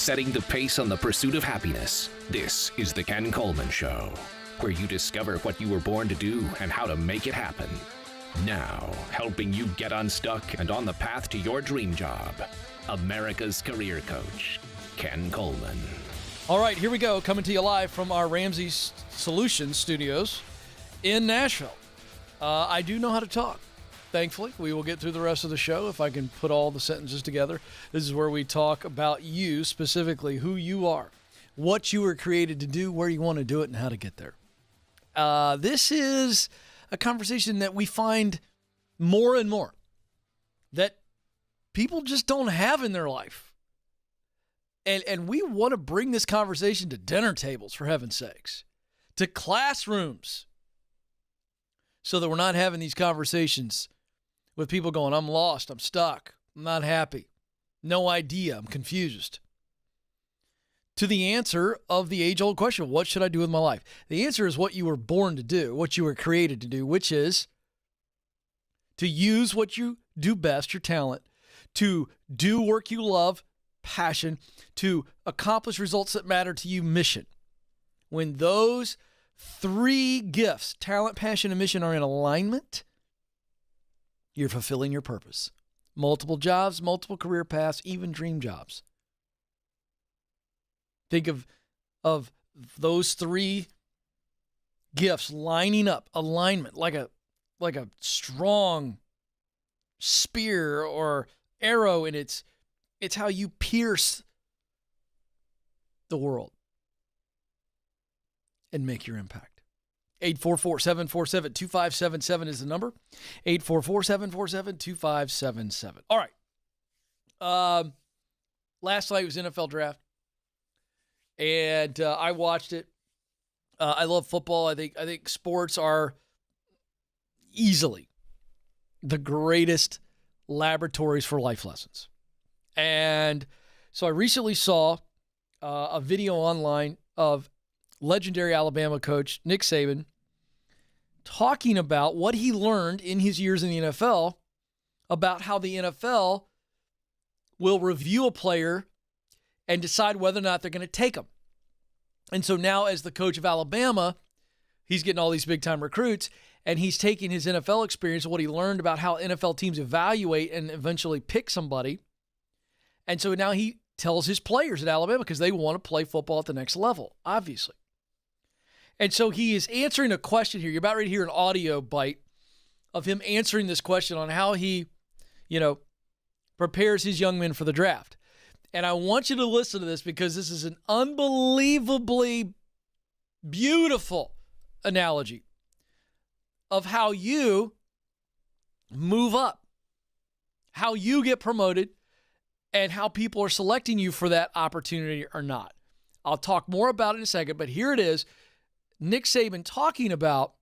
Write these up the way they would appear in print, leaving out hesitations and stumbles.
setting the pace on the pursuit of happiness. This is the Ken Coleman Show, where you discover what you were born to do and how to make it happen. Now, helping you get unstuck and on the path to your dream job, America's career coach, Ken Coleman. All right, here we go, coming to you live from our Ramsey's Solutions studios in Nashville. I do know how to talk. Thankfully, we will get through the rest of the show if I can put all the sentences together. This is where we talk about you, specifically who you are, what you were created to do, where you want to do it, and how to get there. This is a conversation that we find more and more that people just don't have in their life. And we want to bring this conversation to dinner tables, for heaven's sakes, to classrooms, so that we're not having these conversations with people going, I'm lost, I'm stuck, I'm not happy, no idea, I'm confused. To the answer of the age-old question, what should I do with my life? The answer is what you were born to do, what you were created to do, which is to use what you do best, your talent, to do work you love, passion, to accomplish results that matter to you, mission. When those three gifts, talent, passion, and mission, are in alignment, you're fulfilling your purpose. Multiple jobs, multiple career paths, even dream jobs. Think of those three gifts lining up, alignment, like a strong spear or arrow, and it's how you pierce the world and make your impact. 844-747-2577 is the number. 844-747-2577. All right. Last night was NFL draft, and I watched it. I love football. I think sports are easily the greatest laboratories for life lessons. And so I recently saw a video online of legendary Alabama coach Nick Saban talking about what he learned in his years in the NFL about how the NFL will review a player and decide whether or not they're going to take him. And so now, as the coach of Alabama, he's getting all these big-time recruits, and he's taking his NFL experience, what he learned about how NFL teams evaluate and eventually pick somebody. And so now he tells his players at Alabama, because they want to play football at the next level, obviously. And so he is answering a question here. You're about ready to hear an audio bite of him answering this question on how he, prepares his young men for the draft. And I want you to listen to this, because this is an unbelievably beautiful analogy of how you move up, how you get promoted, and how people are selecting you for that opportunity or not. I'll talk more about it in a second, but here it is. Nick Saban talking about,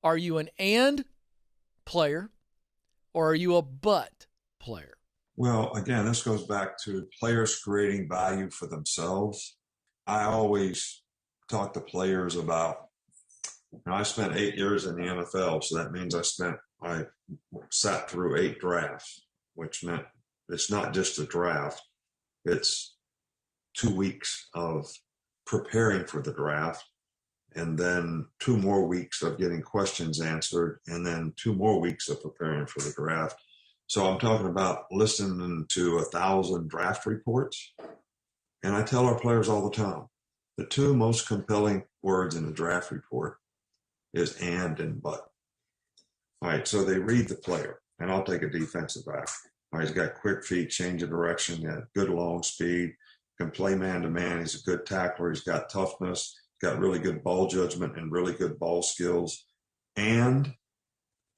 are you an and player or are you a but player? Well, again, this goes back to players creating value for themselves. I always talk to players about, I spent 8 years in the NFL, so that means I sat through 8 drafts, which meant it's not just a draft. It's 2 weeks of preparing for the draft, and then 2 more weeks of getting questions answered, and then 2 more weeks of preparing for the draft. So I'm talking about listening to 1,000 draft reports. And I tell our players all the time, the 2 most compelling words in the draft report is and but. All right, so they read the player, and I'll take a defensive back. All right, he's got quick feet, change of direction, he had good long speed, can play man-to-man, he's a good tackler, he's got toughness, he's got really good ball judgment and really good ball skills, and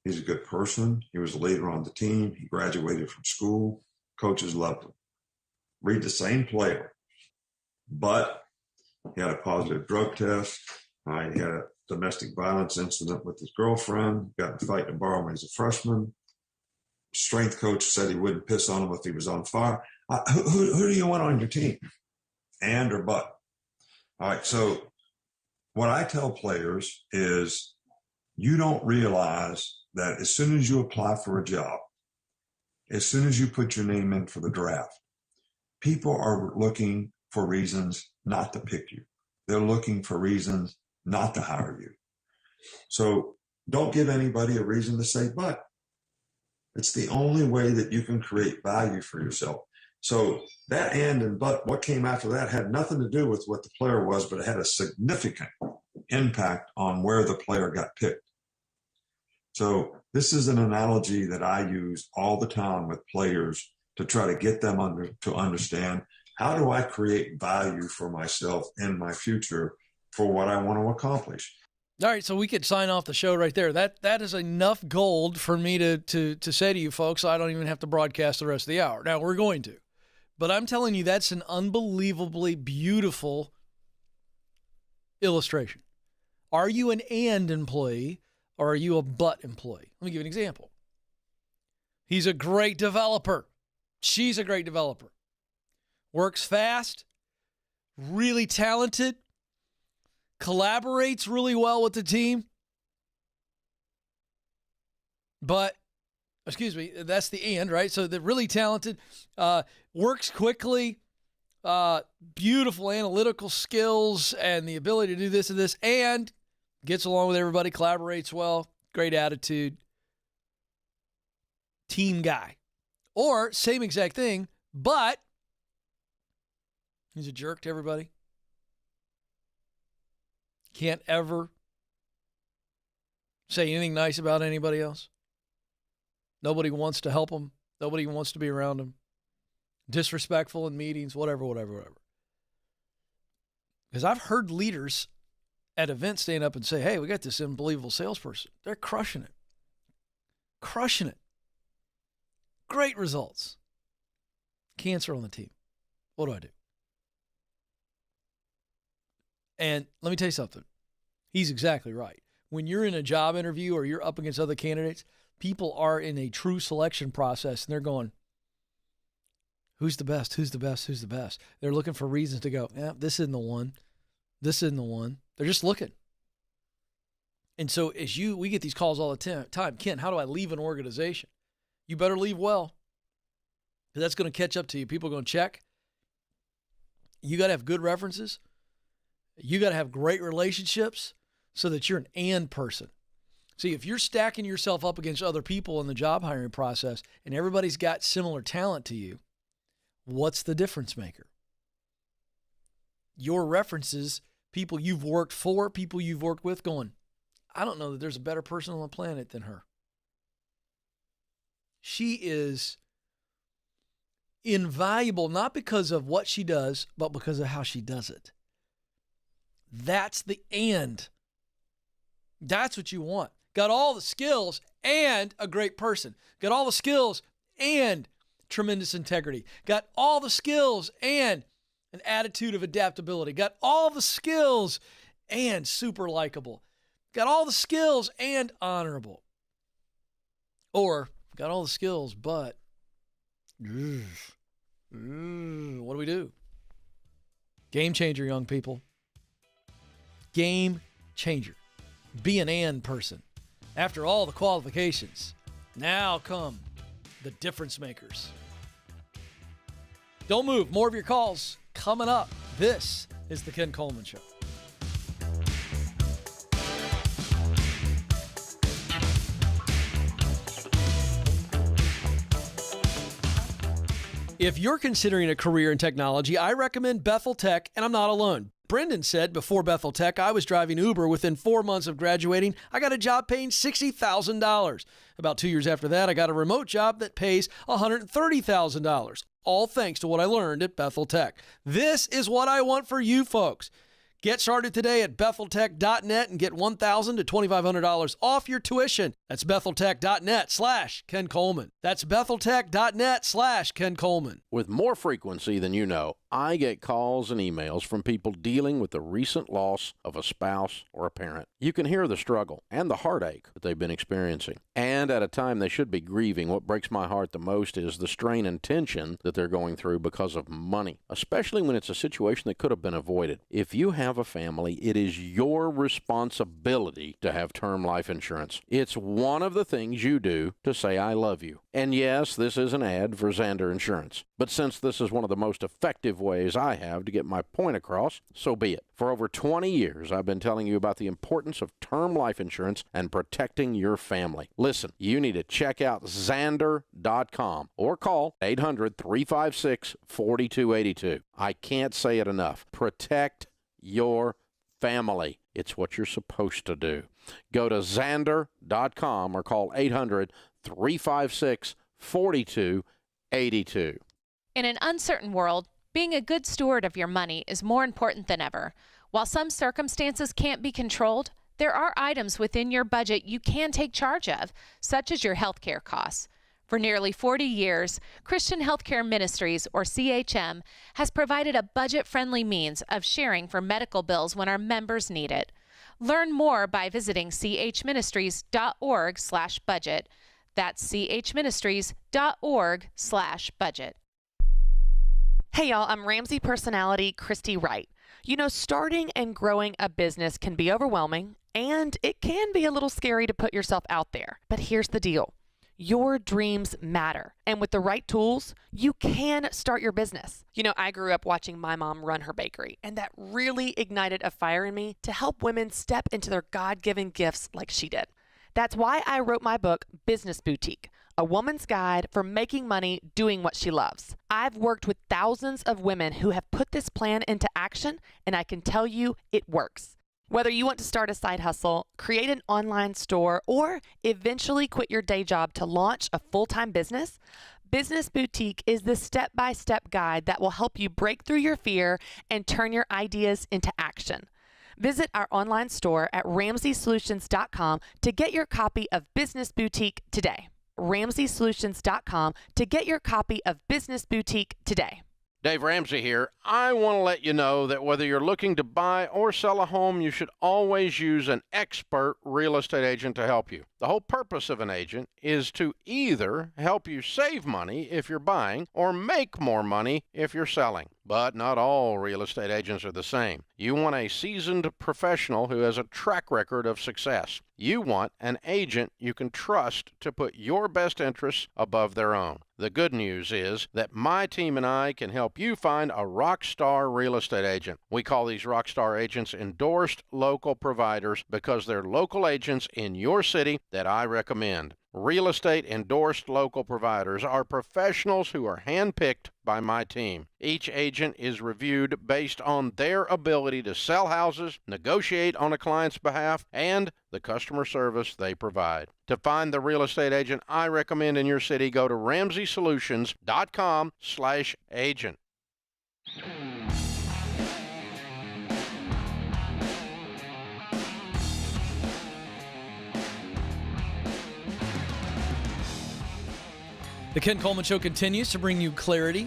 he's a good person. He was a leader on the team. He graduated from school. Coaches loved him. Read the same player, but he had a positive drug test. He had a domestic violence incident with his girlfriend. Got in a fight in a bar when he was a freshman. Strength coach said he wouldn't piss on him if he was on fire. Who do you want on your team? And or but? All right, so what I tell players is you don't realize that as soon as you apply for a job, as soon as you put your name in for the draft, people are looking for reasons not to pick you. They're looking for reasons not to hire you. So don't give anybody a reason to say but. It's the only way that you can create value for yourself. So that and but, what came after that had nothing to do with what the player was, but it had a significant impact on where the player got picked. So this is an analogy that I use all the time with players to try to get them to understand, how do I create value for myself and my future for what I want to accomplish? All right, so we could sign off the show right there. That is enough gold for me to say to you folks, I don't even have to broadcast the rest of the hour. Now, we're going to. But I'm telling you, that's an unbelievably beautiful illustration. Are you an and employee, or are you a but employee? Let me give you an example. He's a great developer. She's a great developer. Works fast, really talented, collaborates really well with the team. But, excuse me, that's the and, right? So they're really talented, works quickly, beautiful analytical skills and the ability to do this and this, and gets along with everybody, collaborates well, great attitude, team guy. Or same exact thing, but he's a jerk to everybody. Can't ever say anything nice about anybody else. Nobody wants to help him. Nobody wants to be around him. Disrespectful in meetings, whatever. Because I've heard leaders at events stand up and say, hey, we got this unbelievable salesperson. They're crushing it. Crushing it. Great results. Cancer on the team. What do I do? And let me tell you something. He's exactly right. When you're in a job interview or you're up against other candidates, people are in a true selection process, and they're going, who's the best? Who's the best? Who's the best? They're looking for reasons to go, yeah, this isn't the one. This isn't the one. They're just looking. And so we get these calls all the time. Ken, how do I leave an organization? You better leave well, because that's going to catch up to you. People are going to check. You got to have good references. You got to have great relationships so that you're an and person. See, if you're stacking yourself up against other people in the job hiring process and everybody's got similar talent to you, what's the difference maker? Your references, people you've worked for, people you've worked with, going, I don't know that there's a better person on the planet than her. She is invaluable, not because of what she does, but because of how she does it. That's the and. That's what you want. Got all the skills and a great person. Got all the skills and tremendous integrity. Got all the skills and an attitude of adaptability. Got all the skills and super likable. Got all the skills and honorable. Or got all the skills, but what do we do? Game changer, young people. Game changer. Be an and person. After all the qualifications, now come the difference makers. Don't move. More of your calls coming up. This is the Ken Coleman Show. If you're considering a career in technology, I recommend Bethel Tech, and I'm not alone. Brendan said before Bethel Tech, I was driving Uber. Within 4 months of graduating, I got a job paying $60,000. About 2 years after that, I got a remote job that pays $130,000. All thanks to what I learned at Bethel Tech. This is what I want for you folks. Get started today at betheltech.net and get $1,000 to $2,500 off your tuition. That's betheltech.net/Ken Coleman. That's betheltech.net/Ken Coleman. With more frequency than you know, I get calls and emails from people dealing with the recent loss of a spouse or a parent. You can hear the struggle and the heartache that they've been experiencing. And at a time they should be grieving, what breaks my heart the most is the strain and tension that they're going through because of money, especially when it's a situation that could have been avoided. If you have have a family, it is your responsibility to have term life insurance. It's one of the things you do to say I love you. And yes, this is an ad for Xander Insurance. But since this is one of the most effective ways I have to get my point across, so be it. For over 20 years, I've been telling you about the importance of term life insurance and protecting your family. Listen, you need to check out Xander.com or call 800-356-4282. I can't say it enough. Protect your family. It's what you're supposed to do. Go to Xander.com or call 800-356-4282. In an uncertain world, being a good steward of your money is more important than ever. While some circumstances can't be controlled, there are items within your budget you can take charge of, such as your health care costs. For nearly 40 years, Christian Healthcare Ministries, or CHM, has provided a budget-friendly means of sharing for medical bills when our members need it. Learn more by visiting chministries.org/budget. That's chministries.org/budget. Hey y'all, I'm Ramsey personality Christy Wright. You know, starting and growing a business can be overwhelming, and it can be a little scary to put yourself out there. But here's the deal. Your dreams matter. And with the right tools, you can start your business. You know, I grew up watching my mom run her bakery, and that really ignited a fire in me to help women step into their God-given gifts like she did. That's why I wrote my book, Business Boutique, a woman's guide for making money doing what she loves. I've worked with thousands of women who have put this plan into action, and I can tell you it works. Whether you want to start a side hustle, create an online store, or eventually quit your day job to launch a full-time business, Business Boutique is the step-by-step guide that will help you break through your fear and turn your ideas into action. Visit our online store at RamseySolutions.com to get your copy of Business Boutique today. RamseySolutions.com to get your copy of Business Boutique today. Dave Ramsey here. I want to let you know that whether you're looking to buy or sell a home, you should always use an expert real estate agent to help you. The whole purpose of an agent is to either help you save money if you're buying or make more money if you're selling. But not all real estate agents are the same. You want a seasoned professional who has a track record of success. You want an agent you can trust to put your best interests above their own. The good news is that my team and I can help you find a rock star real estate agent. We call these rock star agents endorsed local providers because they're local agents in your city that I recommend. Real estate endorsed local providers are professionals who are handpicked by my team. Each agent is reviewed based on their ability to sell houses, negotiate on a client's behalf, and the customer service they provide. To find the real estate agent I recommend in your city, go to RamseySolutions.com/agent. The Ken Coleman Show continues to bring you clarity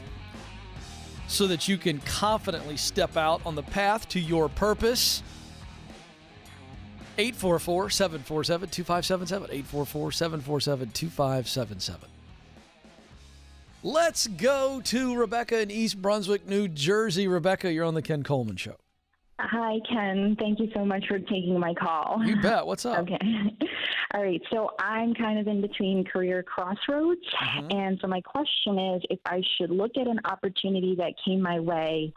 so that you can confidently step out on the path to your purpose. 844-747-2577. 844-747-2577. Let's go to Rebecca in East Brunswick, New Jersey. Rebecca, you're on the Ken Coleman Show. Hi, Ken. Thank you so much for taking my call. You bet. What's up? Okay. All right. So I'm kind of in between career crossroads. And so my question is if I should look at an opportunity that came my way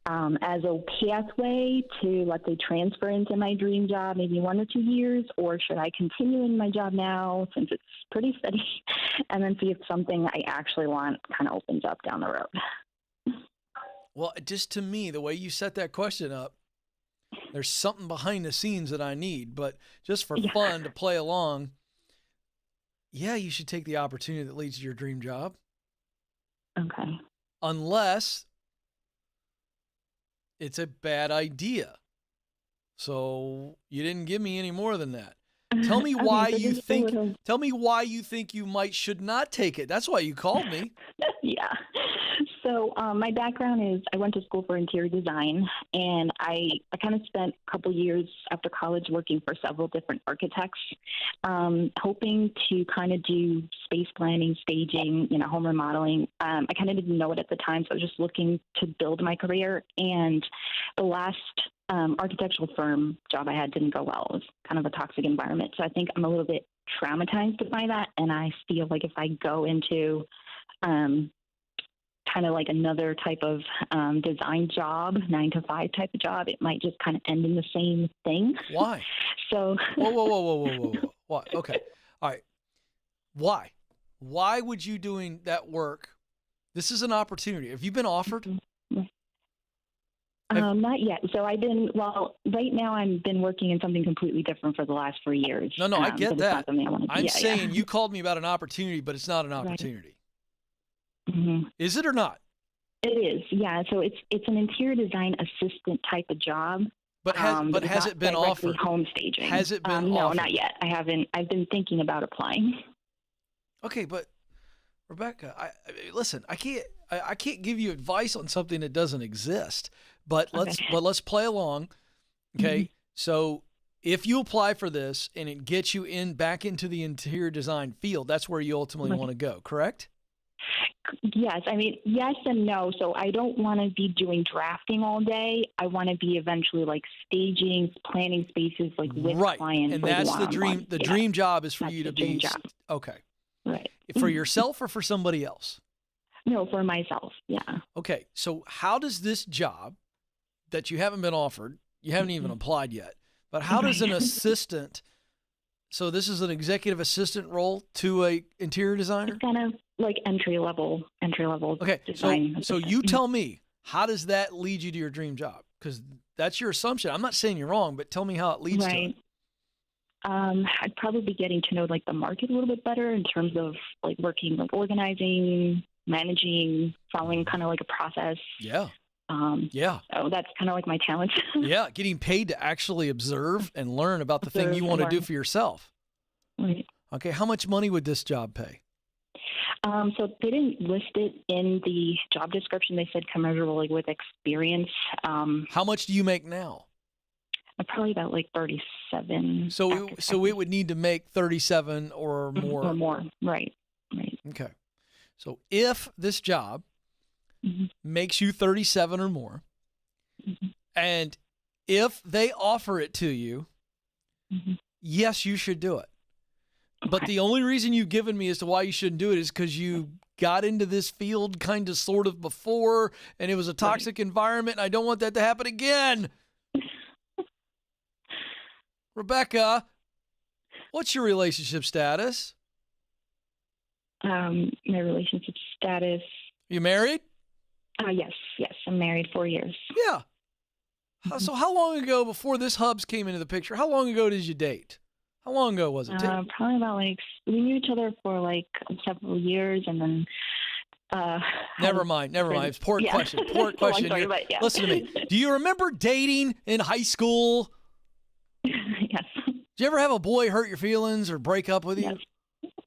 as a pathway to, let's say, transfer into my dream job, maybe 1 or 2 years, or should I continue in my job now since it's pretty steady and then see if something I actually want kind of opens up down the road? Well, just to me, the way you set that question up, there's something behind the scenes that I need, but just for fun to play along, you should take the opportunity that leads to your dream job. Okay. Unless it's a bad idea. So you didn't give me any more than that. Tell me why you think. Tell me why you think you should not take it. That's why you called me. Yeah. So my background is I went to school for interior design, and I kind of spent a couple years after college working for several different architects, hoping to kind of do space planning, staging, home remodeling. I kind of didn't know it at the time, so I was just looking to build my career. And the last architectural firm job I had didn't go well. It was kind of a toxic environment. So I think I'm a little bit traumatized by that, and I feel like if I go into kind of like another type of design job, 9-to-5 type of job, it might just kind of end in the same thing. Why? So whoa. Why? Okay. All right. Why? Why would you doing that work? This is an opportunity. Have you been offered? Not yet. So right now I've been working in something completely different for the last 4 years. No, I get that. I'm saying yeah. You called me about an opportunity, but it's not an opportunity. Right. Mm-hmm. Is it or not? It is, yeah. So it's an interior design assistant type of job. But has it been offered? Home staging. Has it been offered? No, not yet. I haven't. I've been thinking about applying. Okay, but Rebecca, listen. I can't give you advice on something that doesn't exist. But let's play along. Okay, mm-hmm. So if you apply for this and it gets you back into the interior design field, that's where you ultimately want to go. Correct? Yes. I mean, yes and no. So I don't want to be doing drafting all day. I want to be eventually like staging, planning spaces like with clients. And that's the dream. The dream job is for you to be. Okay. Right. For yourself or for somebody else? No, for myself. Yeah. Okay. So how does this job that you haven't been offered, you haven't even applied yet, but how does an assistant, so this is an executive assistant role to a interior designer? It's kind of like entry level. Okay. So you tell me, how does that lead you to your dream job? Because that's your assumption. I'm not saying you're wrong, but tell me how it leads to it. I'd probably be getting to know like the market a little bit better in terms of like working, like organizing, managing, following kind of like a process. Yeah. So that's kind of like my talent. Yeah. Getting paid to actually observe and learn about the thing you want to do for yourself. Right. Okay. How much money would this job pay? So they didn't list it in the job description. They said commensurable like with experience. How much do you make now? Probably about like 37. So it would need to make 37 or more. Or more. Right. Okay. So if this job makes you 37 or more, and if they offer it to you, yes, you should do it. Okay. But the only reason you've given me as to why you shouldn't do it is because you got into this field kind of sort of before, and it was a toxic environment, and I don't want that to happen again. Rebecca, what's your relationship status? My relationship status. You married? Yes, I'm married 4 years. Yeah. So how long ago, before this Hubs came into the picture, how long ago did you date? How long ago was it? Probably about like, we knew each other for like several years, and then Never mind. It's poor question. Sorry, but yeah. Listen to me. Do you remember dating in high school? Yes. Did you ever have a boy hurt your feelings or break up with you?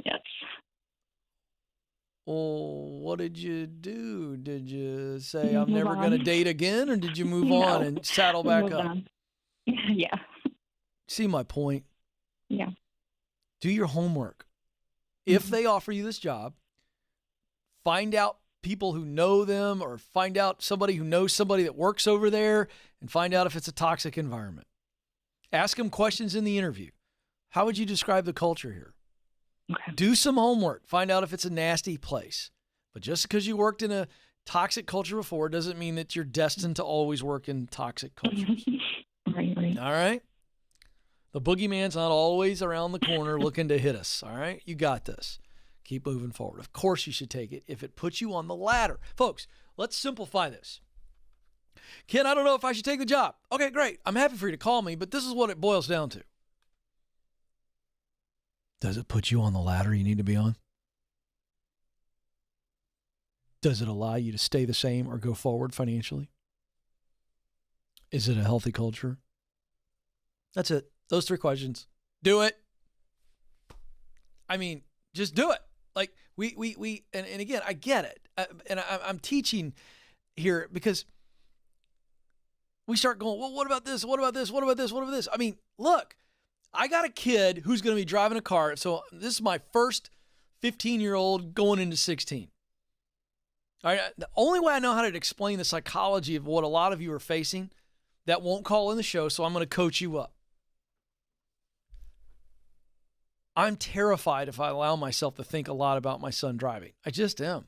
Yes. Well, what did you do? Did you say, I'm never going to date again, or did you move on and saddle back up? Yeah. See my point? Yeah. Do your homework. If they offer you this job, find out people who know them, or find out somebody who knows somebody that works over there, and find out if it's a toxic environment. Ask them questions in the interview. How would you describe the culture here? Okay. Do some homework. Find out if it's a nasty place. But just because you worked in a toxic culture before doesn't mean that you're destined to always work in toxic cultures. Right. All right? The boogeyman's not always around the corner looking to hit us. All right? You got this. Keep moving forward. Of course you should take it if it puts you on the ladder. Folks, let's simplify this. Ken, I don't know if I should take the job. Okay, great. I'm happy for you to call me, but this is what it boils down to. Does it put you on the ladder you need to be on? Does it allow you to stay the same or go forward financially? Is it a healthy culture? That's it. Those 3 questions. Do it. I mean, just do it. Like, and again, I get it. and I'm teaching here because we start going, well, what about this? What about this? What about this? What about this? I mean, look, I got a kid who's going to be driving a car. So this is my first 15-year-old going into 16. All right, the only way I know how to explain the psychology of what a lot of you are facing that won't call in the show, so I'm going to coach you up. I'm terrified if I allow myself to think a lot about my son driving. I just am.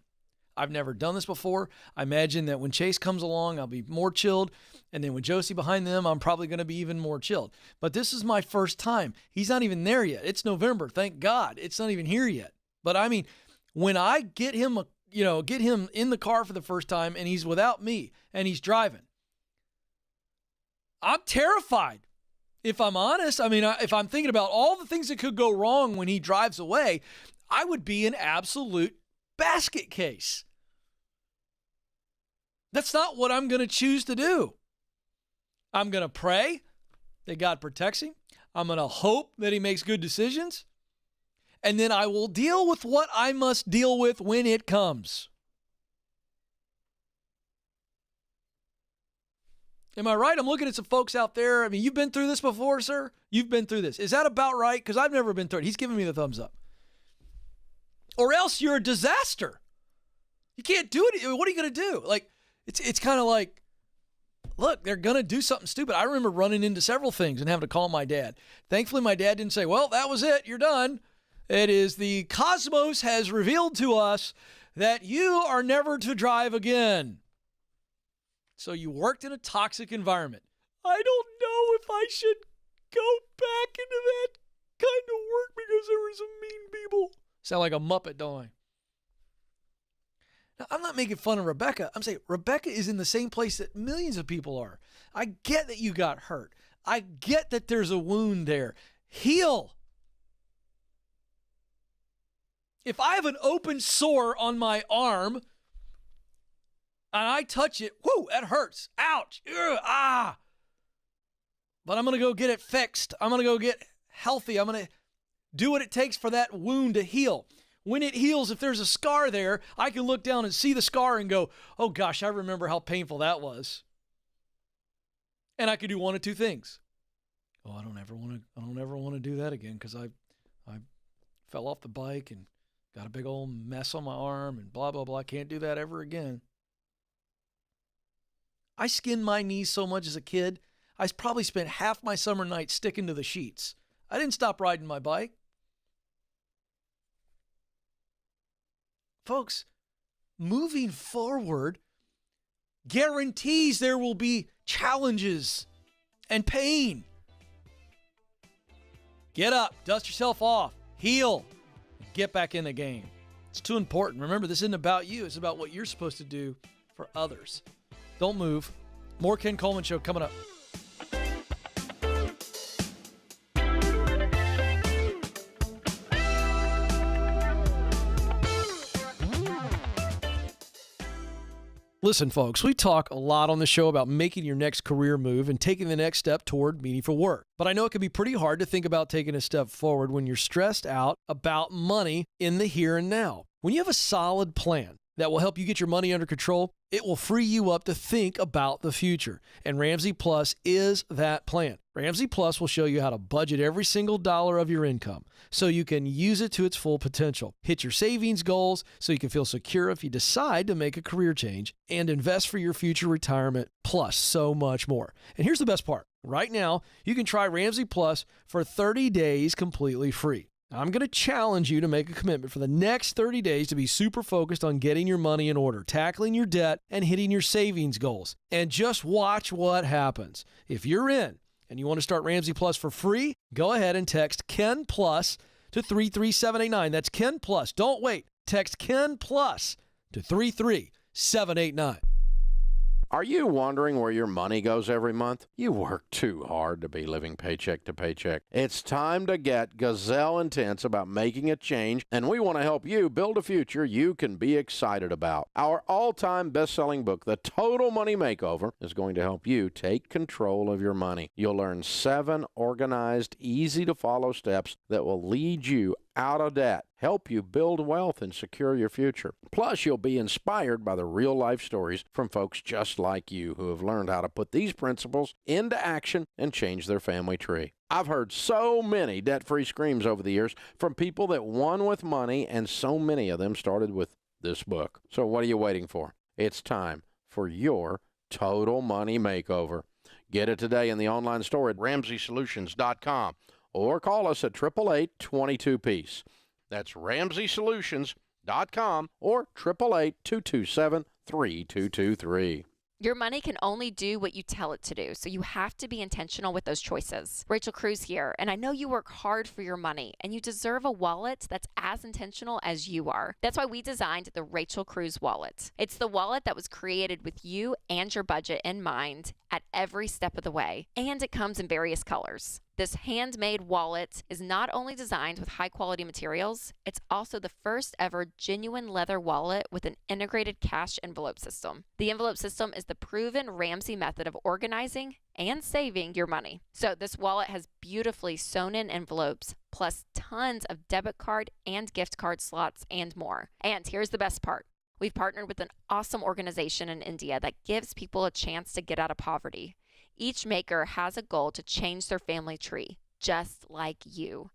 I've never done this before. I imagine that when Chase comes along, I'll be more chilled. And then with Josie behind them, I'm probably going to be even more chilled. But this is my first time. He's not even there yet. It's November. Thank God. It's not even here yet. But I mean, when I get him, get him in the car for the first time and he's without me and he's driving, I'm terrified. If I'm honest, I mean, if I'm thinking about all the things that could go wrong when he drives away, I would be an absolute basket case. That's not what I'm going to choose to do. I'm going to pray that God protects him. I'm going to hope that he makes good decisions. And then I will deal with what I must deal with when it comes. Am I right? I'm looking at some folks out there. I mean, you've been through this before, sir? You've been through this. Is that about right? Because I've never been through it. He's giving me the thumbs up. Or else you're a disaster. You can't do it. What are you going to do? Like, it's kind of like, look, they're going to do something stupid. I remember running into several things and having to call my dad. Thankfully, my dad didn't say, well, that was it. You're done. It is the cosmos has revealed to us that you are never to drive again. So you worked in a toxic environment. I don't know if I should go back into that kind of work because there were some mean people. Sound like a Muppet, don't I? Now, I'm not making fun of Rebecca. I'm saying Rebecca is in the same place that millions of people are. I get that you got hurt. I get that there's a wound there. Heal. If I have an open sore on my arm and I touch it, whoo, that hurts. Ouch. Ugh, ah. But I'm going to go get it fixed. I'm going to go get healthy. I'm going to do what it takes for that wound to heal. When it heals, if there's a scar there, I can look down and see the scar and go, oh gosh, I remember how painful that was. And I could do one of two things. Oh, I don't ever want to do that again because I fell off the bike and got a big old mess on my arm and blah, blah, blah. I can't do that ever again. I skinned my knees so much as a kid, I probably spent half my summer nights sticking to the sheets. I didn't stop riding my bike. Folks, moving forward guarantees there will be challenges and pain. Get up, dust yourself off, heal, get back in the game. It's too important. Remember, this isn't about you. It's about what you're supposed to do for others. Don't move. More Ken Coleman Show coming up. Listen, folks, we talk a lot on the show about making your next career move and taking the next step toward meaningful work. But I know it can be pretty hard to think about taking a step forward when you're stressed out about money in the here and now. When you have a solid plan that will help you get your money under control, it will free you up to think about the future. And Ramsey Plus is that plan. Ramsey Plus will show you how to budget every single dollar of your income so you can use it to its full potential. Hit your savings goals so you can feel secure if you decide to make a career change, and invest for your future retirement, plus so much more. And here's the best part. Right now, you can try Ramsey Plus for 30 days completely free. I'm going to challenge you to make a commitment for the next 30 days to be super focused on getting your money in order, tackling your debt, and hitting your savings goals. And just watch what happens. If you're in and you want to start Ramsey Plus for free, go ahead and text Ken Plus to 33789. That's Ken Plus. Don't wait. Text Ken Plus to 33789. Are you wondering where your money goes every month? You work too hard to be living paycheck to paycheck. It's time to get gazelle intense about making a change, and we want to help you build a future you can be excited about. Our all-time best-selling book, The Total Money Makeover, is going to help you take control of your money. You'll learn 7 organized, easy-to-follow steps that will lead you out of debt, help you build wealth and secure your future. Plus, you'll be inspired by the real-life stories from folks just like you who have learned how to put these principles into action and change their family tree. I've heard so many debt-free screams over the years from people that won with money, and so many of them started with this book. So what are you waiting for? It's time for your total money makeover. Get it today in the online store at RamseySolutions.com or call us at 888-22-PEACE. That's RamseySolutions.com or 888-227-3223. Your money can only do what you tell it to do, so you have to be intentional with those choices. Rachel Cruz here, and I know you work hard for your money, and you deserve a wallet that's as intentional as you are. That's why we designed the Rachel Cruz wallet. It's the wallet that was created with you and your budget in mind at every step of the way, and it comes in various colors. This handmade wallet is not only designed with high quality materials, it's also the first ever genuine leather wallet with an integrated cash envelope system. The envelope system is the proven Ramsey method of organizing and saving your money. So this wallet has beautifully sewn in envelopes, plus tons of debit card and gift card slots and more. And here's the best part. We've partnered with an awesome organization in India that gives people a chance to get out of poverty. Each maker has a goal to change their family tree, just like you.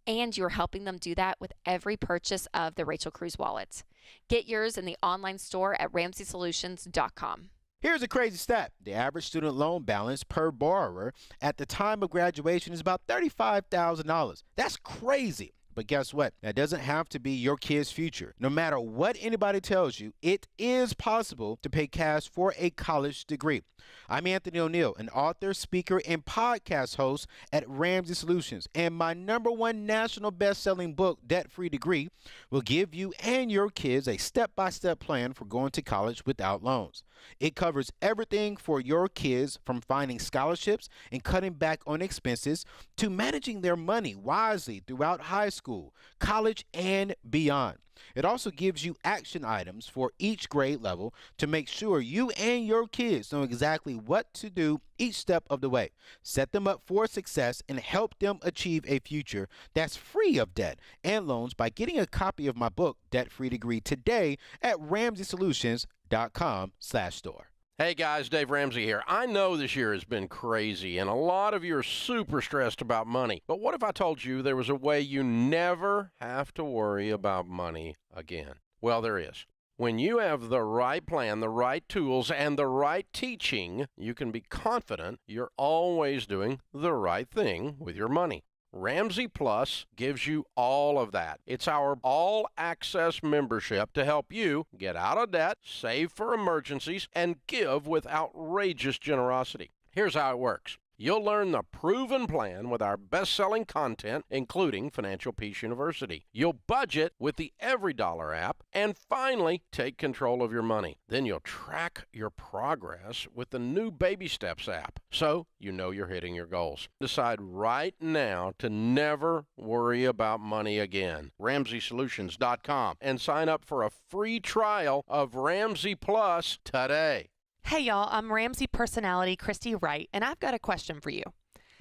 And you're helping them do that with every purchase of the Rachel Cruz wallet. Get yours in the online store at RamseySolutions.com. Here's a crazy stat. The average student loan balance per borrower at the time of graduation is about $35,000. That's crazy. But guess what? That doesn't have to be your kid's future. No matter what anybody tells you, it is possible to pay cash for a college degree. I'm Anthony O'Neill, an author, speaker, and podcast host at Ramsey Solutions, and my #1 national best-selling book, Debt Free Degree, will give you and your kids a step-by-step plan for going to college without loans. It covers everything for your kids, from finding scholarships and cutting back on expenses to managing their money wisely throughout high school, college, and beyond. It also gives you action items for each grade level to make sure you and your kids know exactly what to do each step of the way. Set them up for success and help them achieve a future that's free of debt and loans by getting a copy of my book, Debt Free Degree, today at RamseySolutions.com/store. Hey guys, Dave Ramsey here. I know this year has been crazy and a lot of you are super stressed about money. But what if I told you there was a way you never have to worry about money again? Well, there is. When you have the right plan, the right tools, and the right teaching, you can be confident you're always doing the right thing with your money. Ramsey Plus gives you all of that. It's our all-access membership to help you get out of debt, save for emergencies, and give with outrageous generosity. Here's how it works. You'll learn the proven plan with our best-selling content, including Financial Peace University. You'll budget with the Every Dollar app, and finally, take control of your money. Then you'll track your progress with the new Baby Steps app, so you know you're hitting your goals. Decide right now to never worry about money again. RamseySolutions.com, and sign up for a free trial of Ramsey Plus today. Hey y'all, I'm Ramsey personality Christy Wright, and I've got a question for you.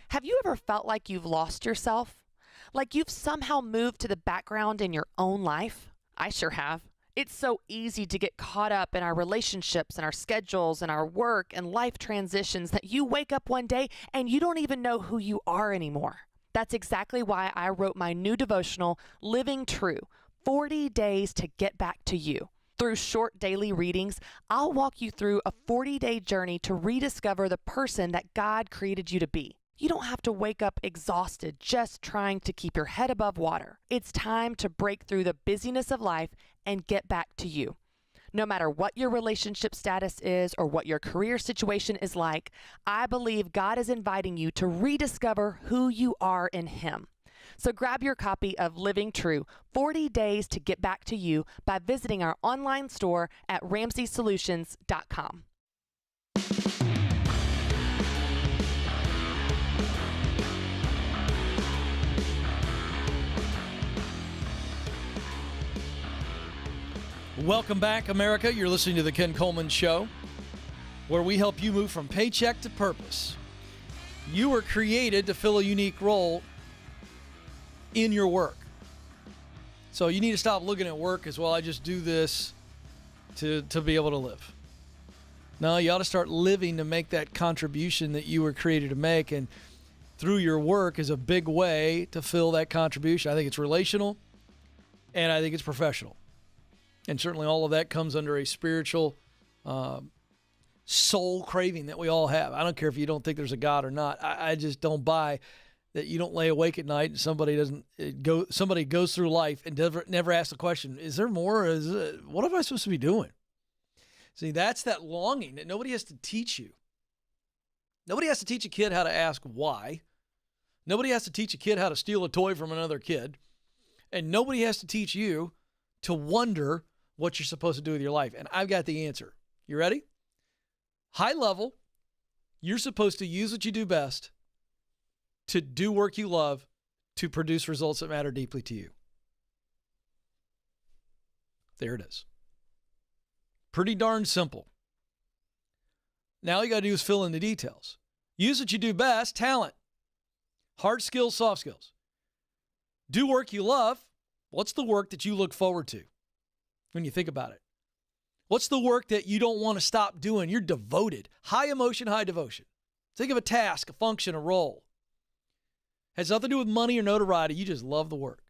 Have you ever felt like you've lost yourself? Like you've somehow moved to the background in your own life? I sure have. It's so easy to get caught up in our relationships and our schedules and our work and life transitions that you wake up one day and you don't even know who you are anymore. That's exactly why I wrote my new devotional, Living True, 40 Days to Get Back to You. Through short daily readings, I'll walk you through a 40-day journey to rediscover the person that God created you to be. You don't have to wake up exhausted just trying to keep your head above water. It's time to break through the busyness of life and get back to you. No matter what your relationship status is or what your career situation is like, I believe God is inviting you to rediscover who you are in Him. So grab your copy of Living True, 40 Days to Get Back to You by visiting our online store at RamseySolutions.com. Welcome back, America. You're listening to the Ken Coleman Show, where we help you move from paycheck to purpose. You were created to fill a unique role in your work. So you need to stop looking at work as, well, I just do this to be able to live. No, you ought to start living to make that contribution that you were created to make. And through your work is a big way to fill that contribution. I think it's relational, and I think it's professional. And certainly all of that comes under a spiritual soul craving that we all have. I don't care if you don't think there's a God or not. I just don't buy that you don't lay awake at night and somebody goes through life and never asks the question, is there more? What am I supposed to be doing? See, that's that longing that nobody has to teach you. Nobody has to teach a kid how to ask why. Nobody has to teach a kid how to steal a toy from another kid. And nobody has to teach you to wonder what you're supposed to do with your life. And I've got the answer. You ready? High level, you're supposed to use what you do best to do work you love to produce results that matter deeply to you. There it is. Pretty darn simple. Now all you got to do is fill in the details. Use what you do best, talent. Hard skills, soft skills. Do work you love. What's the work that you look forward to when you think about it? What's the work that you don't want to stop doing? You're devoted. High emotion, high devotion. Think of a task, a function, a role. Has nothing to do with money or notoriety. You just love the work.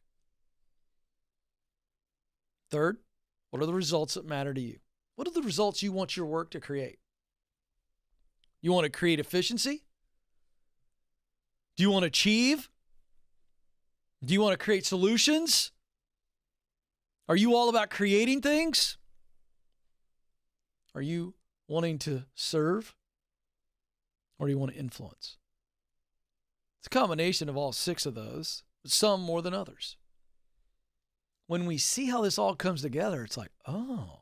Third, what are the results that matter to you? What are the results you want your work to create? You want to create efficiency? Do you want to achieve? Do you want to create solutions? Are you all about creating things? Are you wanting to serve? Or do you want to influence? It's a combination of all 6 of those, but some more than others. When we see how this all comes together, it's like, oh,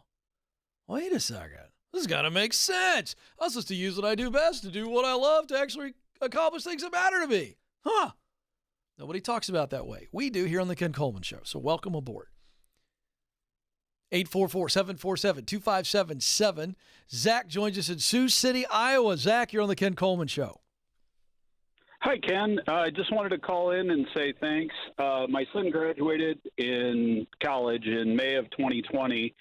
wait a second. This is going to make sense. I'm supposed to use what I do best to do what I love to actually accomplish things that matter to me. Huh. Nobody talks about that way. We do here on the Ken Coleman Show. So welcome aboard. 844-747-2577. Zach joins us in Sioux City, Iowa. Zach, you're on the Ken Coleman Show. Hi, Ken. I just wanted to call in and say thanks. My son graduated in college in May of 2020.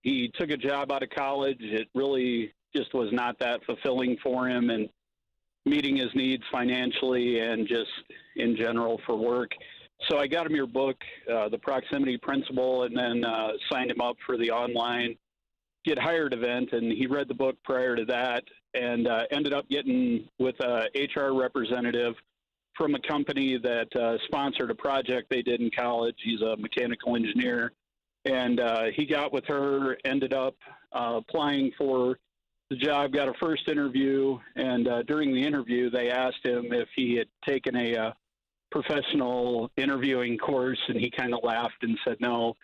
He took a job out of college. It really just was not that fulfilling for him and meeting his needs financially and just in general for work. So I got him your book, The Proximity Principle, and then signed him up for the online Get Hired event. And he read the book prior to that and ended up getting with a HR representative from a company that sponsored a project they did in college. He's a mechanical engineer. And he got with her, ended up applying for the job, got a first interview. And during the interview, they asked him if he had taken a professional interviewing course, and he kind of laughed and said no.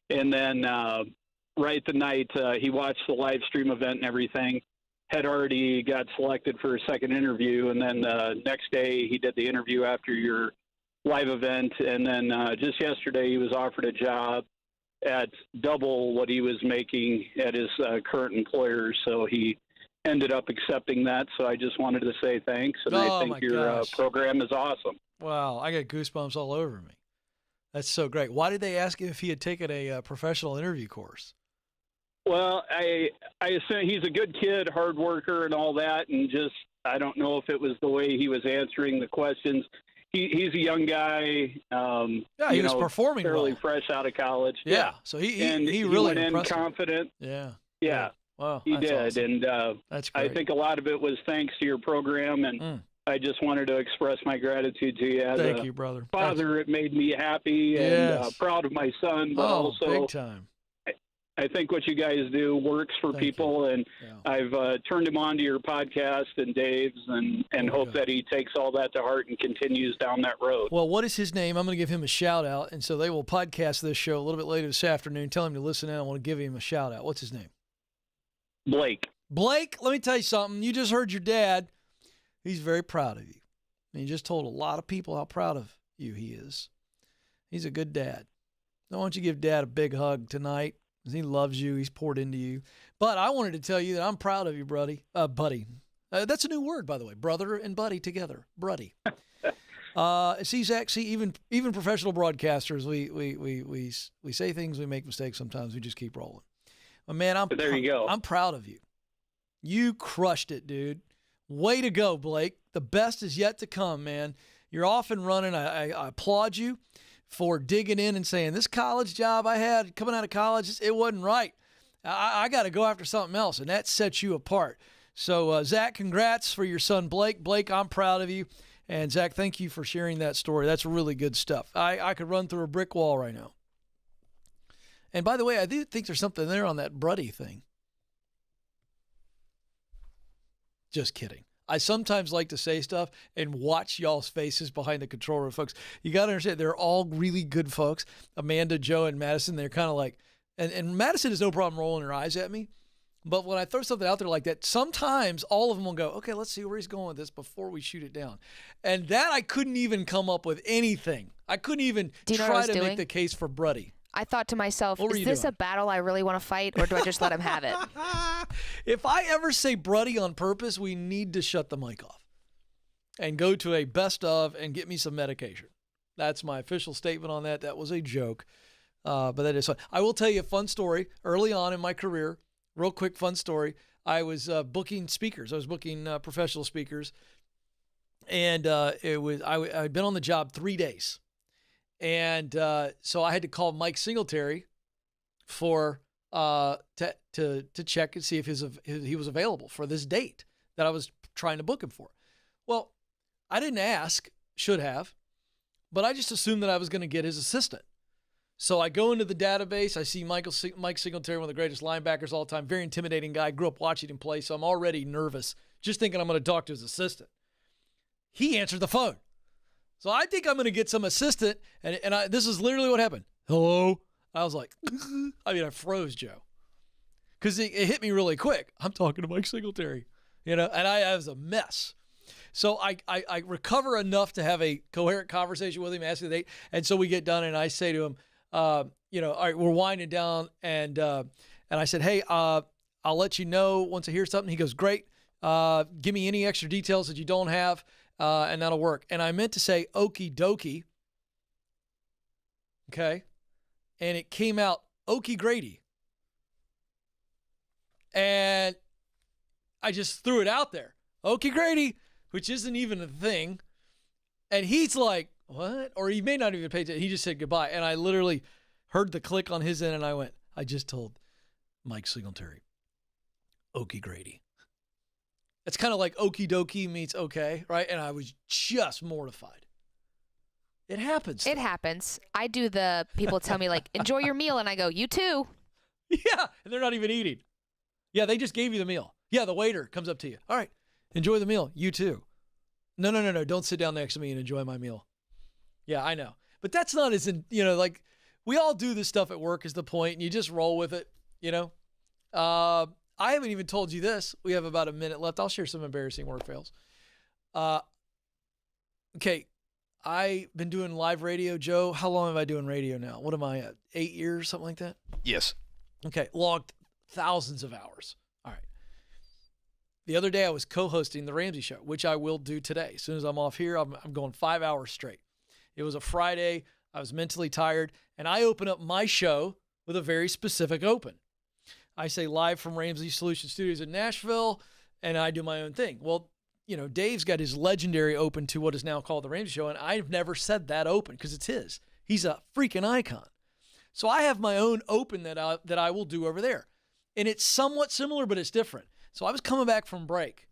And then right the night he watched the live stream event and everything, had already got selected for a second interview. And then next day he did the interview after your live event. And then just yesterday he was offered a job at double what he was making at his current employer. So he ended up accepting that. So I just wanted to say thanks. And I think your program is awesome. Wow, I got goosebumps all over me. That's so great. Why did they ask him if he had taken a professional interview course? Well, I assume he's a good kid, hard worker and all that, and just I don't know if it was the way he was answering the questions. He's a young guy. He was performing fairly well. fresh out of college. Yeah. So he really went in confident. Yeah. Wow, he did, awesome. And that's great. I think a lot of it was thanks to your program, and I just wanted to express my gratitude to you. Thank you, brother. Father, it made me happy and proud of my son, but also big time. I think what you guys do works for people, and I've turned him on to your podcast and Dave's, and hope that he takes all that to heart and continues down that road. Well, what is his name? I'm going to give him a shout out, and so they will podcast this show a little bit later this afternoon. Tell him to listen in. I want to give him a shout out. What's his name? Blake. Blake, let me tell you something. You just heard your dad. He's very proud of you. And he just told a lot of people how proud of you he is. He's a good dad. I want you to give Dad a big hug tonight. He loves you. He's poured into you. But I wanted to tell you that I'm proud of you, buddy. That's a new word, by the way. Brother and buddy together. Bruddy. See, Zach, even professional broadcasters, we say things, we make mistakes sometimes, we just keep rolling. But man, there you go. I'm proud of you. You crushed it, dude. Way to go, Blake. The best is yet to come, man. You're off and running. I applaud you for digging in and saying, this college job I had coming out of college, it wasn't right. I got to go after something else, and that sets you apart. So, Zach, congrats for your son, Blake. Blake, I'm proud of you. And, Zach, thank you for sharing that story. That's really good stuff. I could run through a brick wall right now. And, by the way, I do think there's something there on that Bruddy thing. Just kidding. I sometimes like to say stuff and watch y'all's faces behind the control room, folks. You got to understand, they're all really good folks. Amanda, Joe, and Madison, they're kind of like, and Madison has no problem rolling her eyes at me. But when I throw something out there like that, sometimes all of them will go, okay, let's see where he's going with this before we shoot it down. And that I couldn't even come up with anything. I couldn't even try to make the case for Bruddy. I thought to myself, is this a battle I really want to fight, or do I just let him have it? If I ever say Bruddy on purpose, we need to shut the mic off and go to a best of and get me some medication. That's my official statement on that. That was a joke, but that is fun. I will tell you a fun story. Early on in my career, real quick fun story, I was booking speakers. I was booking professional speakers, and I'd been on the job 3 days. And so I had to call Mike Singletary for to check and see if he was available for this date that I was trying to book him for. Well, I didn't ask, should have, but I just assumed that I was going to get his assistant. So I go into the database. I see Mike Singletary, one of the greatest linebackers of all time, very intimidating guy. Grew up watching him play, so I'm already nervous, just thinking I'm going to talk to his assistant. He answered the phone. So I think I'm going to get some assistant, and this is literally what happened. Hello? I was like, I froze, Joe. Because it hit me really quick. I'm talking to Mike Singletary, and I was a mess. So I recover enough to have a coherent conversation with him, ask the date, and so we get done, and I say to him, all right, we're winding down, and I said, hey, I'll let you know once I hear something. He goes, great. Give me any extra details that you don't have. And that'll work. And I meant to say okie dokie. Okay. And it came out okie Grady. And I just threw it out there. Okie Grady, which isn't even a thing. And he's like, what? Or he may not even pay attention. He just said goodbye. And I literally heard the click on his end and I went, I just told Mike Singletary, okie Grady. It's kind of like okie dokie meets okay, right? And I was just mortified. It happens. It happens. I do the people tell me, like, enjoy your meal, and I go, you too. Yeah, and they're not even eating. Yeah, they just gave you the meal. Yeah, the waiter comes up to you. All right, enjoy the meal. You too. No. Don't sit down next to me and enjoy my meal. Yeah, I know. But that's not as in, like, we all do this stuff at work is the point, and you just roll with it, I haven't even told you this. We have about a minute left. I'll share some embarrassing work fails. Okay, I've been doing live radio, Joe. How long have I doing radio now? What am I at? 8 years, something like that? Yes. Okay, logged thousands of hours. All right. The other day I was co-hosting the Ramsey Show, which I will do today. As soon as I'm off here, I'm going 5 hours straight. It was a Friday. I was mentally tired, and I open up my show with a very specific open. I say live from Ramsey Solution Studios in Nashville, and I do my own thing. Well, Dave's got his legendary open to what is now called the Ramsey Show, and I've never said that open because it's his. He's a freaking icon. So I have my own open that I will do over there. And it's somewhat similar, but it's different. So I was coming back from break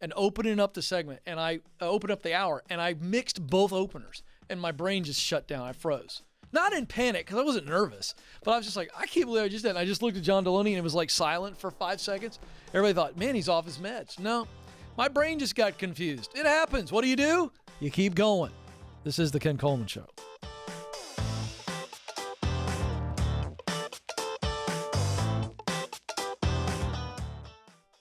and opening up the segment, and I opened up the hour, and I mixed both openers, and my brain just shut down. I froze. Not in panic, because I wasn't nervous, but I was just like, I can't believe I just did. And I just looked at John Deloney, and it was like silent for 5 seconds. Everybody thought, man, he's off his meds. No, my brain just got confused. It happens. What do? You keep going. This is the Ken Coleman Show.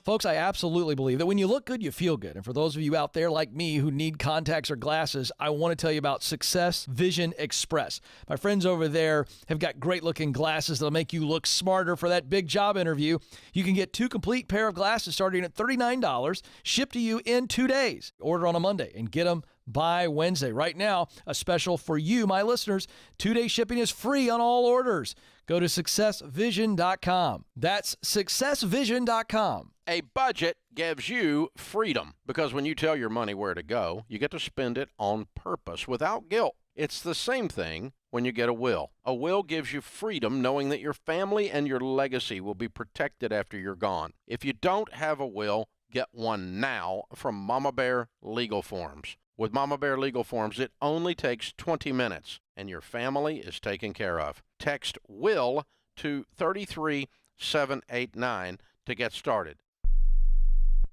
Folks, I absolutely believe that when you look good, you feel good. And for those of you out there like me who need contacts or glasses, I want to tell you about Success Vision Express. My friends over there have got great-looking glasses that'll make you look smarter for that big job interview. You can get 2 complete pair of glasses starting at $39, shipped to you in 2 days. Order on a Monday and get them by Wednesday. Right now, a special for you, my listeners. 2-day shipping is free on all orders. Go to successvision.com. That's successvision.com. A budget gives you freedom because when you tell your money where to go, you get to spend it on purpose without guilt. It's the same thing when you get a will. A will gives you freedom knowing that your family and your legacy will be protected after you're gone. If you don't have a will, get one now from Mama Bear Legal Forms. With Mama Bear Legal Forms, it only takes 20 minutes and your family is taken care of. Text WILL to 33789 to get started.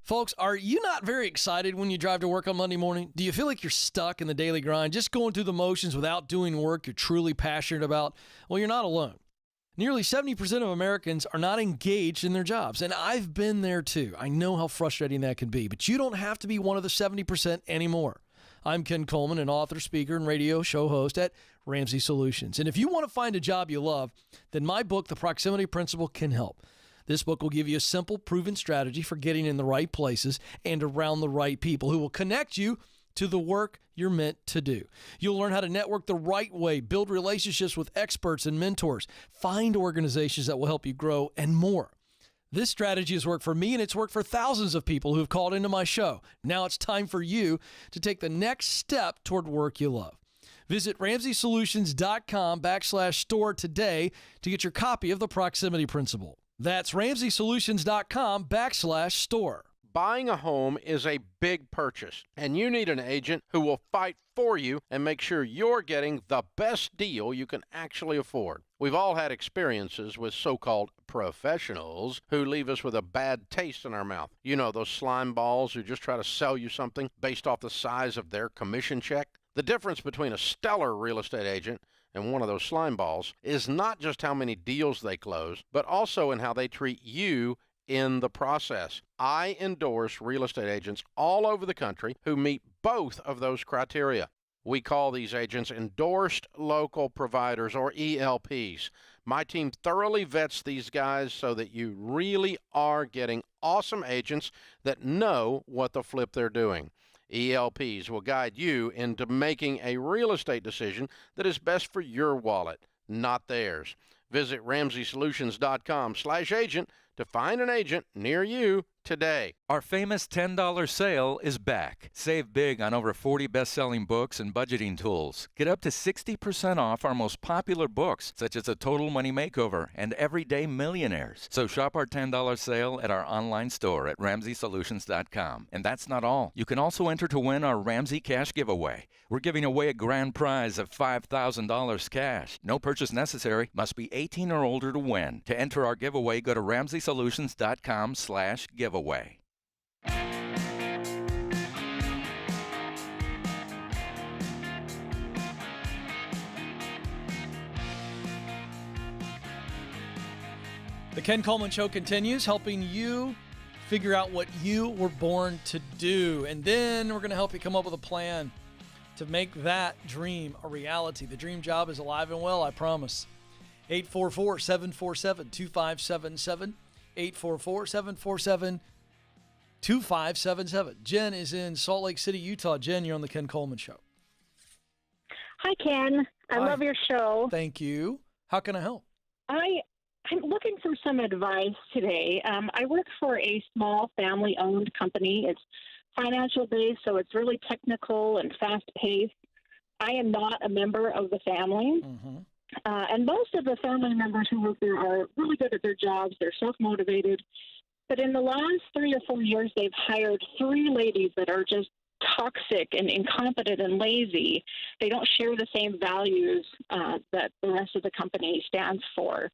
Folks, are you not very excited when you drive to work on Monday morning? Do you feel like you're stuck in the daily grind, just going through the motions without doing work you're truly passionate about? Well, you're not alone. Nearly 70% of Americans are not engaged in their jobs, and I've been there too. I know how frustrating that can be, but you don't have to be one of the 70% anymore. I'm Ken Coleman, an author, speaker, and radio show host at Ramsey Solutions. And if you want to find a job you love, then my book, The Proximity Principle, can help. This book will give you a simple, proven strategy for getting in the right places and around the right people who will connect you to the work you're meant to do. You'll learn how to network the right way, build relationships with experts and mentors, find organizations that will help you grow, and more. This strategy has worked for me, and it's worked for thousands of people who have called into my show. Now it's time for you to take the next step toward work you love. Visit RamseySolutions.com/store today to get your copy of The Proximity Principle. That's RamseySolutions.com/store. Buying a home is a big purchase, and you need an agent who will fight for you and make sure you're getting the best deal you can actually afford. We've all had experiences with so-called professionals who leave us with a bad taste in our mouth. You know, those slime balls who just try to sell you something based off the size of their commission check. The difference between a stellar real estate agent and one of those slime balls is not just how many deals they close, but also in how they treat you in the process. I endorse real estate agents all over the country who meet both of those criteria. We call these agents endorsed local providers, or ELPs. My team thoroughly vets these guys so that you really are getting awesome agents that know what the flip they're doing. ELPs will guide you into making a real estate decision that is best for your wallet, not theirs. Visit RamseySolutions.com/agent to find an agent near you today. Our famous $10 sale is back. Save big on over 40 best-selling books and budgeting tools. Get up to 60% off our most popular books, such as The Total Money Makeover and Everyday Millionaires. So shop our $10 sale at our online store at RamseySolutions.com. And that's not all. You can also enter to win our Ramsey Cash Giveaway. We're giving away a grand prize of $5,000 cash. No purchase necessary. Must be 18 or older to win. To enter our giveaway, go to RamseySolutions.com/giveaway. The Ken Coleman Show continues, helping you figure out what you were born to do. And then we're going to help you come up with a plan to make that dream a reality. The dream job is alive and well, I promise. 844-747-2577. 844-747-2577. Jen is in Salt Lake City, Utah. Jen, you're on the Ken Coleman Show. Hi, Ken. I love your show. Thank you. How can I help? I'm looking for some advice today. I work for a small family-owned company. It's financial-based, so it's really technical and fast-paced. I am not a member of the family. Mm-hmm. And most of the family members who work there are really good at their jobs. They're self-motivated. But in the last 3 or 4 years, they've hired 3 ladies that are just toxic and incompetent and lazy. They don't share the same values that the rest of the company stands for.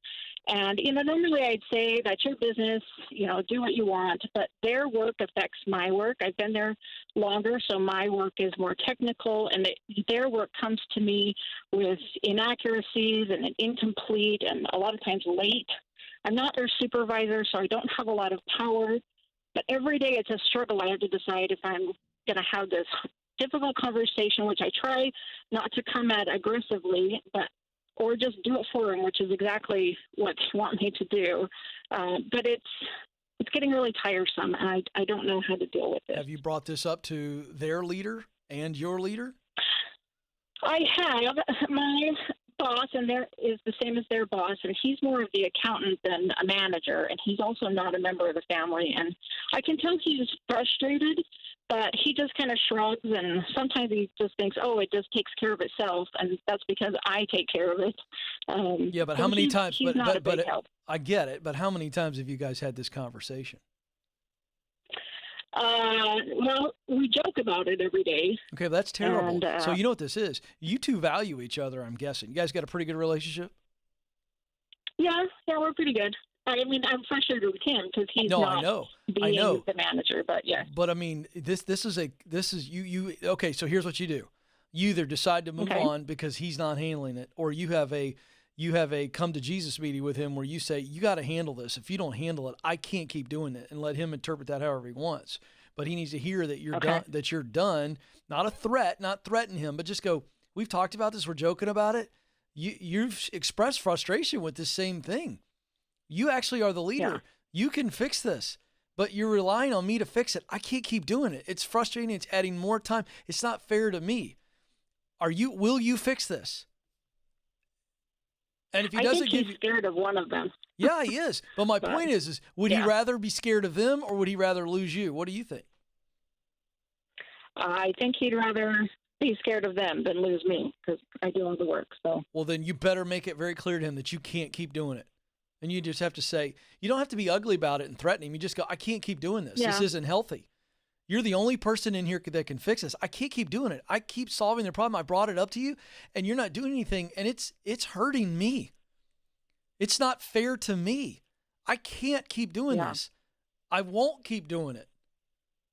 And, normally I'd say that's your business, do what you want, but their work affects my work. I've been there longer, so my work is more technical, and their work comes to me with inaccuracies and incomplete and a lot of times late. I'm not their supervisor, so I don't have a lot of power, but every day it's a struggle. I have to decide if I'm going to have this difficult conversation, which I try not to come at aggressively, or just do it for them, which is exactly what they want me to do. But it's getting really tiresome, and I don't know how to deal with it. Have you brought this up to their leader and your leader? I have. My boss, and there is the same as their boss, and he's more of the accountant than a manager, and he's also not a member of the family. And I can tell he's frustrated, but he just kind of shrugs, and sometimes he just thinks, oh, it just takes care of itself, and that's because I take care of it. Yeah, but how many times? He's not a big help. I get it, but how many times have you guys had this conversation? Well, we joke about it every day. Okay, that's terrible. And, so you know what this is? You two value each other, I'm guessing. You guys got a pretty good relationship? Yeah, we're pretty good. I mean, I'm frustrated with him because he's I not know. being the manager, but yeah. But I mean, this is you. Okay, so here's what you do: you either decide to move on because he's not handling it, or you have a come to Jesus meeting with him where you say, you got to handle this. If you don't handle it, I can't keep doing it, and let him interpret that however he wants. But he needs to hear that you're done. That you're done. Not a threat, not threaten him, but just go. We've talked about this. We're joking about it. You've expressed frustration with this same thing. You actually are the leader. Yeah. You can fix this, but you're relying on me to fix it. I can't keep doing it. It's frustrating. It's adding more time. It's not fair to me. Will you fix this? And if he doesn't give you, scared of one of them. Yeah, he is. But my point is would he rather be scared of them or would he rather lose you? What do you think? I think he'd rather be scared of them than lose me because I do all the work. So. Well, then you better make it very clear to him that you can't keep doing it. And you just have to say, you don't have to be ugly about it and threaten him. You just go, I can't keep doing this. Yeah. This isn't healthy. You're the only person in here that can fix this. I can't keep doing it. I keep solving the problem. I brought it up to you, and you're not doing anything, and it's hurting me. It's not fair to me. I can't keep doing this. I won't keep doing it.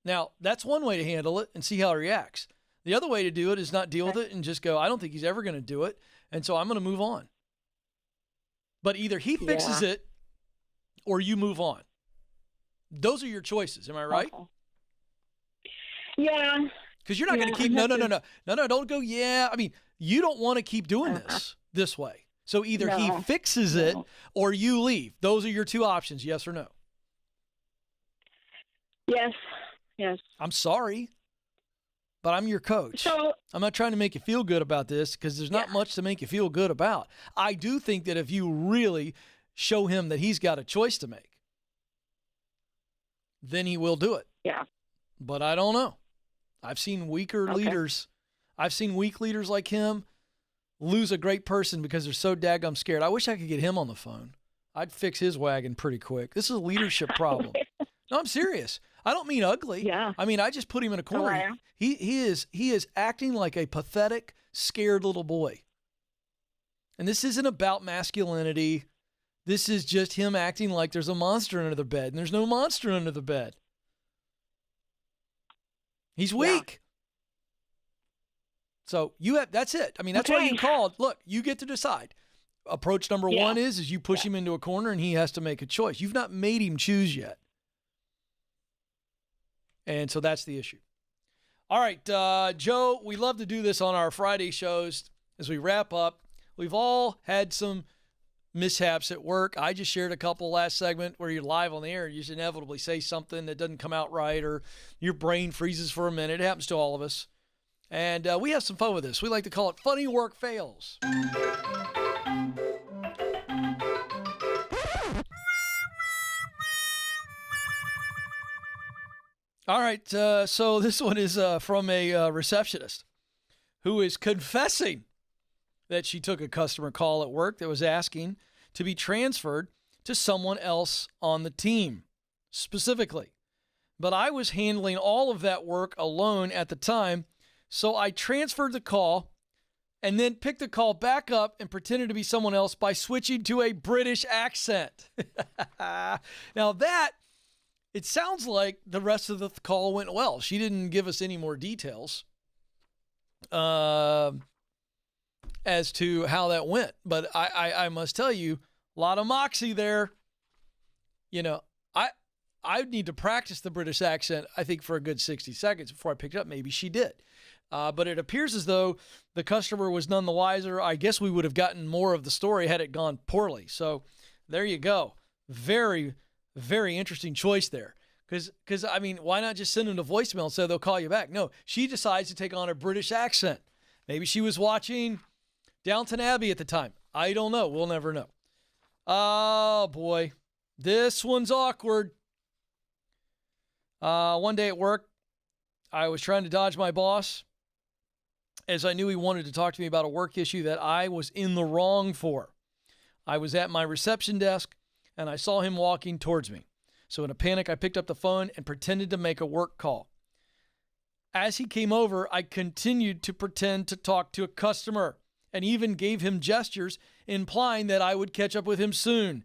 Now, that's one way to handle it and see how he reacts. The other way to do it is not deal with it and just go, I don't think he's ever going to do it, and so I'm going to move on. But either he fixes it or you move on. Those are your choices. Am I right? Okay. Yeah. Because you're not going to keep, no, don't go, I mean, you don't want to keep doing this way. So either he fixes it or you leave. Those are your two options, yes or no? Yes. I'm sorry, but I'm your coach. So, I'm not trying to make you feel good about this because there's not much to make you feel good about. I do think that if you really show him that he's got a choice to make, then he will do it. Yeah. But I don't know. I've seen weaker leaders. I've seen weak leaders like him lose a great person because they're so daggum scared. I wish I could get him on the phone. I'd fix his wagon pretty quick. This is a leadership problem. No, I'm serious. I don't mean ugly. Yeah. I mean, I just put him in a corner. Oh, He is acting like a pathetic, scared little boy. And this isn't about masculinity. This is just him acting like there's a monster under the bed, and there's no monster under the bed. He's weak. So that's it. I mean, that's why you called. Look, you get to decide. Approach number one is you push him into a corner and he has to make a choice. You've not made him choose yet. And so that's the issue. All right, Joe, we love to do this on our Friday shows as we wrap up. We've all had some mishaps at work. I just shared a couple last segment where you're live on the air and you just inevitably say something that doesn't come out right or your brain freezes for a minute. It happens to all of us. And we have some fun with this. We like to call it Funny Work Fails. All right, so this one is from a receptionist who is confessing that she took a customer call at work that was asking to be transferred to someone else on the team, specifically. But I was handling all of that work alone at the time, so I transferred the call and then picked the call back up and pretended to be someone else by switching to a British accent. Now that, it sounds like the rest of the call went well. She didn't give us any more details as to how that went. But I must tell you, a lot of moxie there. You know, I need to practice the British accent, I think, for a good 60 seconds before I picked it up. Maybe she did. But it appears as though the customer was none the wiser. I guess we would have gotten more of the story had it gone poorly. So there you go. Very, very interesting choice there. Because I mean, why not just send them to voicemail and say they'll call you back? No, she decides to take on a British accent. Maybe she was watching Downton Abbey at the time. I don't know. We'll never know. Oh, boy. This one's awkward. One day at work, I was trying to dodge my boss as I knew he wanted to talk to me about a work issue that I was in the wrong for. I was at my reception desk, and I saw him walking towards me. So in a panic, I picked up the phone and pretended to make a work call. As he came over, I continued to pretend to talk to a customer and even gave him gestures implying that I would catch up with him soon.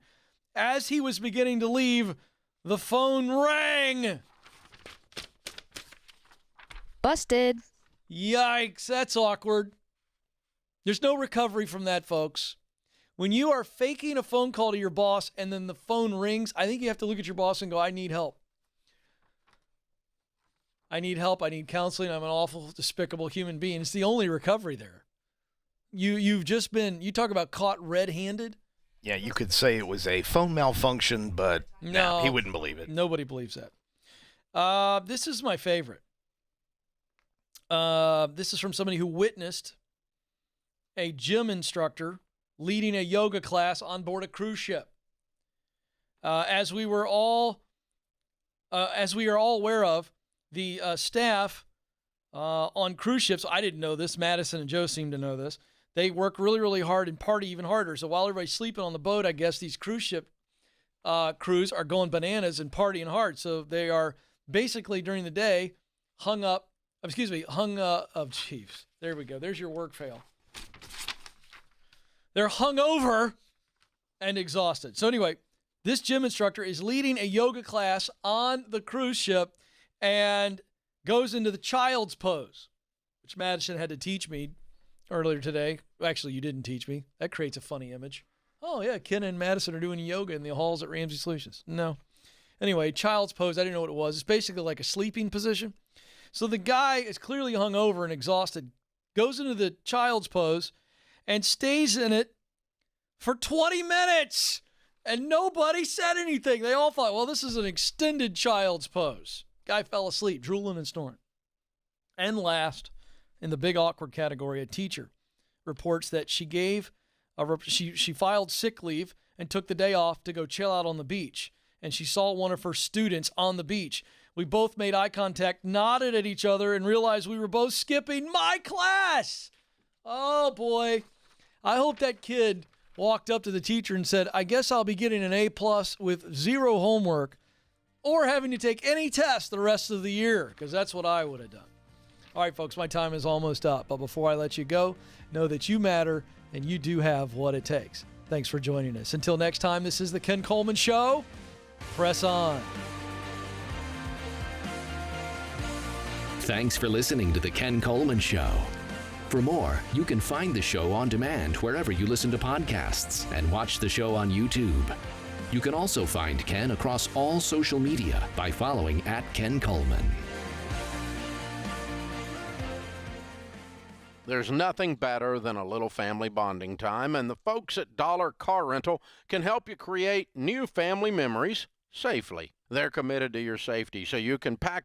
As he was beginning to leave, the phone rang. Busted. Yikes, that's awkward. There's no recovery from that, folks. When you are faking a phone call to your boss and then the phone rings, I think you have to look at your boss and go, I need help. I need help. I need counseling. I'm an awful, despicable human being. It's the only recovery there. You talk about caught red-handed. Yeah, you could say it was a phone malfunction, but no, he wouldn't believe it. Nobody believes that. This is my favorite. This is from somebody who witnessed a gym instructor leading a yoga class on board a cruise ship. As we are all aware of, the staff on cruise ships, I didn't know this, Madison and Joe seem to know this, they work really, really hard and party even harder. So while everybody's sleeping on the boat, I guess these cruise ship crews are going bananas and partying hard. So they are basically during the day there we go. There's your work fail. They're hungover and exhausted. So anyway, this gym instructor is leading a yoga class on the cruise ship and goes into the child's pose, which Madison had to teach me earlier today. Actually, you didn't teach me. That creates a funny image. Oh, yeah, Ken and Madison are doing yoga in the halls at Ramsey Solutions. No. Anyway, child's pose, I didn't know what it was. It's basically like a sleeping position. So the guy is clearly hungover and exhausted, goes into the child's pose, and stays in it for 20 minutes. And nobody said anything. They all thought, well, this is an extended child's pose. Guy fell asleep, drooling and snoring. And last, in the big awkward category, a teacher reports that she filed sick leave and took the day off to go chill out on the beach. And she saw one of her students on the beach. We both made eye contact, nodded at each other, and realized we were both skipping my class. Oh, boy. I hope that kid walked up to the teacher and said, I guess I'll be getting an A+ with 0 homework or having to take any test the rest of the year, because that's what I would have done. All right, folks, my time is almost up. But before I let you go, know that you matter and you do have what it takes. Thanks for joining us. Until next time, this is the Ken Coleman Show. Press on. Thanks for listening to The Ken Coleman Show. For more, you can find the show on demand wherever you listen to podcasts and watch the show on YouTube. You can also find Ken across all social media by following @Ken Coleman. There's nothing better than a little family bonding time, and the folks at Dollar Car Rental can help you create new family memories safely. They're committed to your safety, so you can pack